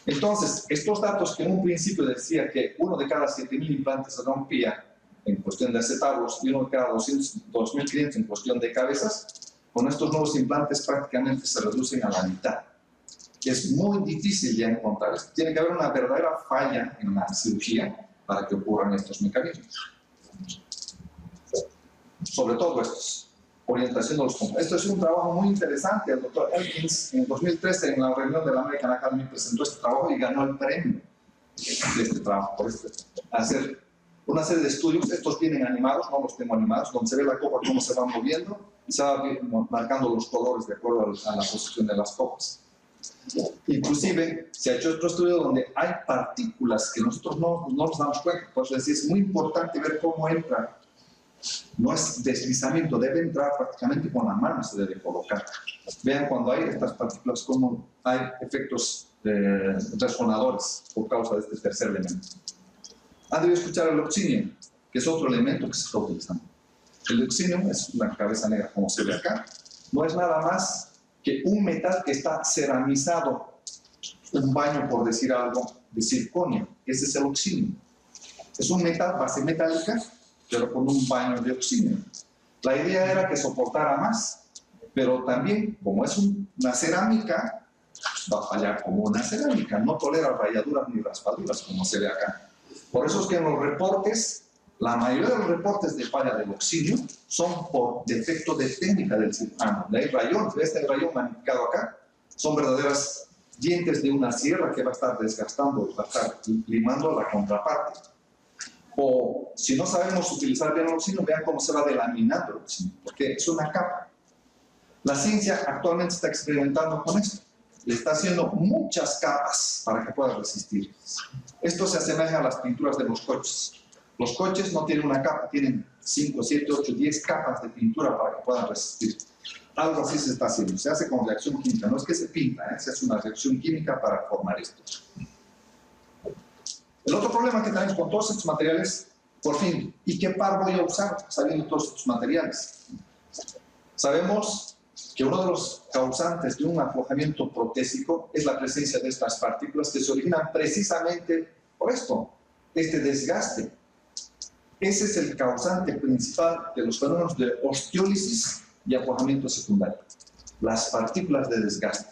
Entonces, estos datos que en un principio decía que uno de cada 7.000 implantes se rompía en cuestión de acetalos y uno de cada 2.500 en cuestión de cabezas, con estos nuevos implantes prácticamente se reducen a la mitad. Es muy difícil ya encontrar esto. Tiene que haber una verdadera falla en la cirugía para que ocurran estos mecanismos. Sobre todo estos. Orientación de los componentes. Esto es un trabajo muy interesante. El doctor Elkins en 2013 en la reunión de la American Academy presentó este trabajo y ganó el premio. de este trabajo, hacer una serie de estudios. Estos vienen animados, no los tengo animados, donde se ve la copa cómo se va moviendo y se va marcando los colores de acuerdo a la posición de las copas. Inclusive se ha hecho otro estudio donde hay partículas que nosotros no nos damos cuenta. Pues es muy importante ver cómo entra. No es deslizamiento, debe entrar prácticamente con la mano, se debe colocar. Vean cuando hay estas partículas cómo hay efectos resonadores por causa de este tercer elemento. Han debido escuchar el oxinio, que es otro elemento que se está utilizando. El oxinio es una cabeza negra como se ve acá. No es nada más que un metal que está ceramizado, un baño, por decir algo, de circonio. Ese es el oxinio. Es un metal, base metálica, pero con un baño de oxinio. La idea era que soportara más, pero también, como es una cerámica, va a fallar como una cerámica, no tolera rayaduras ni raspaduras, como se ve acá. Por eso es que en los reportes, la mayoría de los reportes de falla del oxinio son por defecto de técnica del cirujano. Hay rayones, este rayón magnificado acá, son verdaderas dientes de una sierra que va a estar desgastando, va a estar limando la contraparte. O si no sabemos utilizar bien el oxinio, vean cómo se va delaminando el oxinio, porque es una capa. La ciencia actualmente está experimentando con esto. Le está haciendo muchas capas para que pueda resistir. Esto se asemeja a las pinturas de los coches. Los coches no tienen una capa, tienen 5, 7, 8, 10 capas de pintura para que puedan resistir. Algo así se está haciendo. Se hace con reacción química. No es que se pinta, se hace una reacción química para formar esto. El otro problema que tenemos con todos estos materiales, por fin, ¿y qué par voy a usar sabiendo todos estos materiales? Sabemos que uno de los causantes de un aflojamiento protésico es la presencia de estas partículas que se originan precisamente por esto, este desgaste. Ese es el causante principal de los fenómenos de osteólisis y aflojamiento secundario, las partículas de desgaste.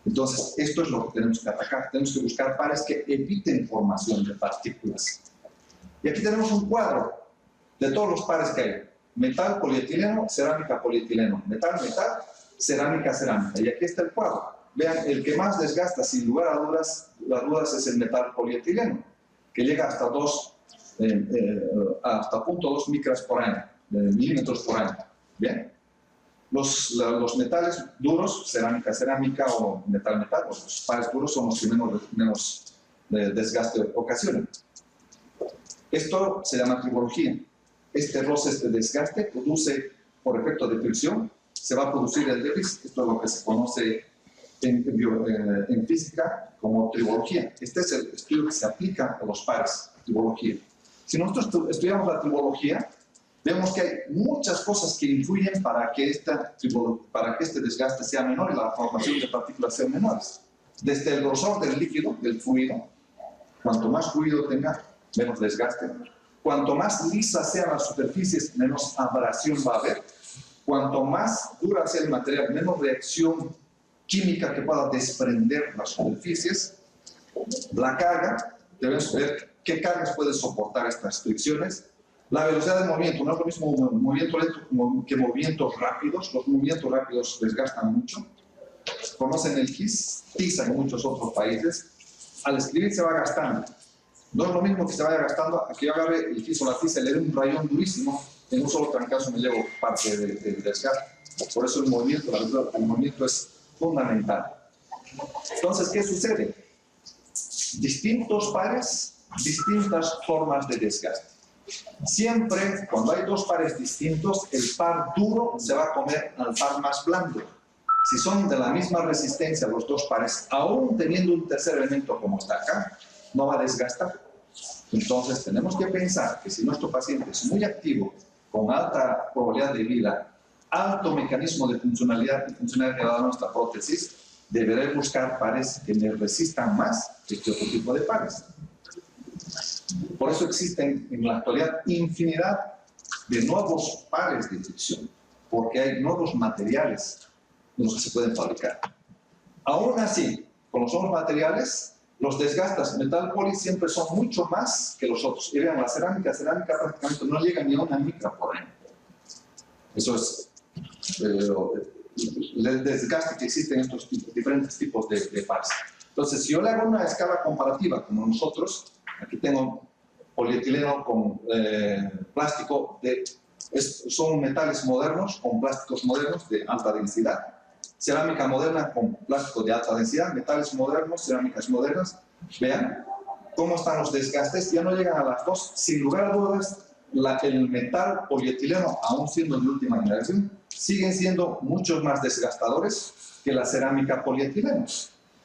Entonces, esto es lo que tenemos que atacar. Tenemos que buscar pares que eviten formación de partículas. Y aquí tenemos un cuadro de todos los pares que hay. Metal, polietileno, cerámica, polietileno. Metal, metal, cerámica, cerámica. Y aquí está el cuadro. Vean, el que más desgasta, sin lugar a dudas, es el metal polietileno, que llega hasta 0.2 micras por año, milímetros por año. ¿Bien? Los metales duros, cerámica, cerámica o metal, metal, los pares duros son los que menos desgaste ocasionan. Esto se llama tribología. Este roce, este desgaste, produce por efecto de fricción, se va a producir el déficit. Esto es lo que se conoce en física como tribología. Este es el estudio que se aplica a los pares, tribología. Si nosotros estudiamos la tribología, vemos que hay muchas cosas que influyen para que este desgaste sea menor y la formación de partículas sean menores. Desde el grosor del líquido, del fluido, cuanto más fluido tenga, menos desgaste. Cuanto más lisas sean las superficies, menos abrasión va a haber. Cuanto más dura sea el material, menos reacción química que pueda desprender las superficies. La carga, debemos ver qué cargas puede soportar estas fricciones. La velocidad de movimiento, no es lo mismo movimiento lento que movimientos rápidos. Los movimientos rápidos desgastan mucho. Conocen el GIS, TISA en muchos otros países. Al escribir se va gastando. No es lo mismo que se vaya gastando a que yo agarre el GIS o la TISA y le dé un rayón durísimo. En un solo trancazo me llevo parte del desgaste. Por eso el movimiento es fundamental. Entonces, ¿qué sucede? Distintos pares, distintas formas de desgaste. Siempre, cuando hay dos pares distintos, el par duro se va a comer al par más blando. Si son de la misma resistencia los dos pares, aún teniendo un tercer elemento como está acá, no va a desgastar. Entonces, tenemos que pensar que si nuestro paciente es muy activo, con alta probabilidad de vida, alto mecanismo de funcionalidad y funcionalidad que da nuestra prótesis, deberé buscar pares que me resistan más que este otro tipo de pares. Por eso existen en la actualidad infinidad de nuevos pares de fricción, porque hay nuevos materiales en los que se pueden fabricar. Aún así, con los nuevos materiales, los desgastes metal poli siempre son mucho más que los otros. Y vean, la cerámica prácticamente no llega ni a una micra por año. Eso es el desgaste que existe en estos diferentes tipos de pares. Entonces, si yo le hago una escala comparativa como nosotros, aquí tengo polietileno con plástico, son metales modernos con plásticos modernos de alta densidad, cerámica moderna con plástico de alta densidad, metales modernos, cerámicas modernas. Vean cómo están los desgastes, ya no llegan a las dos. Sin lugar a dudas, el metal polietileno, aún siendo de última generación, siguen siendo muchos más desgastadores que la cerámica polietileno.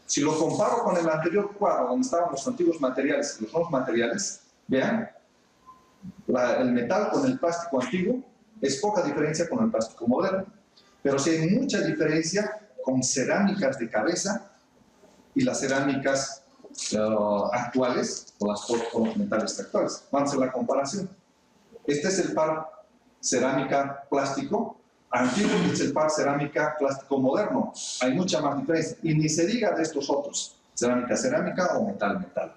Si lo comparo con el anterior cuadro, donde estaban los antiguos materiales y los nuevos materiales, vean, el metal con el plástico antiguo es poca diferencia con el plástico moderno, pero sí hay mucha diferencia con cerámicas de cabeza y las cerámicas actuales o los metales actuales. Vamos a hacer la comparación. Este es el par cerámica plástico antiguo y este es el par cerámica plástico moderno. Hay mucha más diferencia. Y ni se diga de estos otros, cerámica o metal.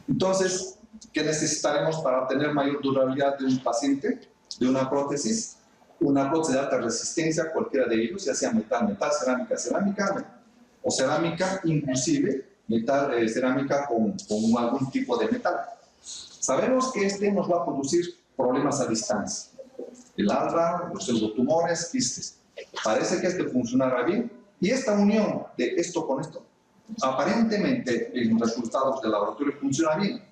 Entonces, ¿qué necesitaremos para obtener mayor durabilidad de un paciente, de una prótesis? Una prótesis de alta resistencia, cualquiera de ellos, ya sea metal, cerámica, o cerámica, inclusive cerámica con algún tipo de metal. Sabemos que este nos va a producir problemas a distancia. El alba, los pseudotumores, quistes. Parece que este funcionará bien. Y esta unión de esto con esto, aparentemente en resultados del laboratorio funciona bien.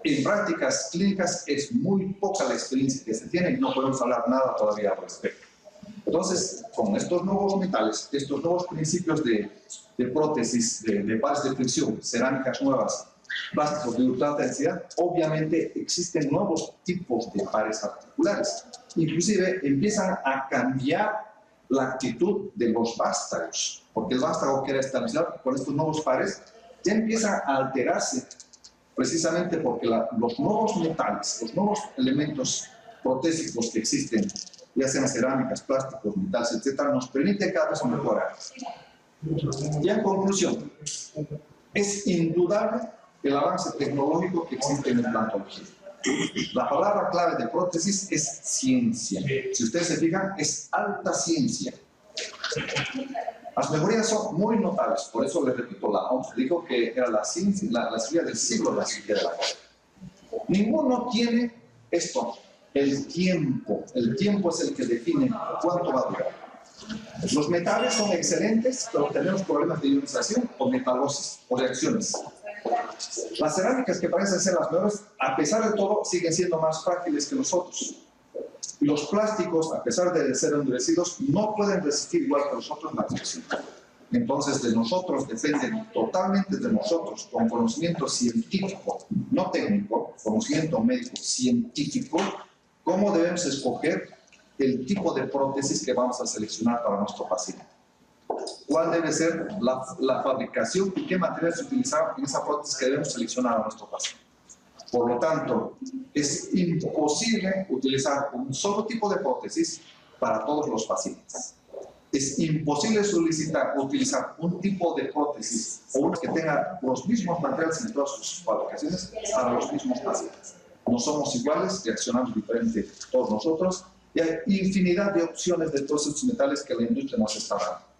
En prácticas clínicas es muy poca la experiencia que se tiene y no podemos hablar nada todavía al respecto. Entonces, con estos nuevos metales, estos nuevos principios de prótesis, de pares de fricción, cerámicas nuevas, plásticos de ultra alta densidad, obviamente existen nuevos tipos de pares articulares. Inclusive empiezan a cambiar la actitud de los vástagos, porque el vástago que era establecido con estos nuevos pares ya empieza a alterarse, precisamente porque los nuevos metales, los nuevos elementos protésicos que existen, ya sean cerámicas, plásticos, metales, etc., nos permite cada vez mejorar. Y en conclusión, es indudable el avance tecnológico que existe en implantología. La palabra clave de prótesis es ciencia. Si ustedes se fijan, es alta ciencia. Las mejorías son muy notables, por eso les repito, la OMS dijo que era la ciencia, la cirugía del siglo, la cirugía de la cara. Ninguno tiene esto, el tiempo. El tiempo es el que define cuánto va a durar. Los metales son excelentes, pero tenemos problemas de ionización o metalosis o reacciones. Las cerámicas que parecen ser las mejores, a pesar de todo, siguen siendo más frágiles que los otros. Y los plásticos, a pesar de ser endurecidos, no pueden resistir igual que los otros la fricción. Entonces, de nosotros depende totalmente de nosotros, con conocimiento científico, no técnico, conocimiento médico científico, cómo debemos escoger el tipo de prótesis que vamos a seleccionar para nuestro paciente. Cuál debe ser la fabricación y qué materiales utilizar en esa prótesis que debemos seleccionar a nuestro paciente. Por lo tanto, es imposible utilizar un solo tipo de prótesis para todos los pacientes. Es imposible utilizar un tipo de prótesis o uno que tenga los mismos materiales en todas sus fabricaciones para los mismos pacientes. No somos iguales, reaccionamos diferente todos nosotros y hay infinidad de opciones de todos estos metales que la industria nos está dando.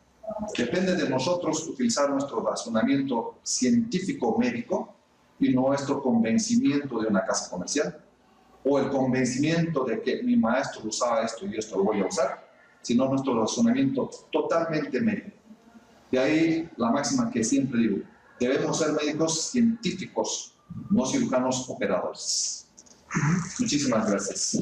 Depende de nosotros utilizar nuestro razonamiento científico-médico y nuestro convencimiento de una casa comercial o el convencimiento de que mi maestro usaba esto y esto lo voy a usar, sino nuestro razonamiento totalmente médico. De ahí la máxima que siempre digo, debemos ser médicos científicos, no cirujanos operadores. Muchísimas gracias.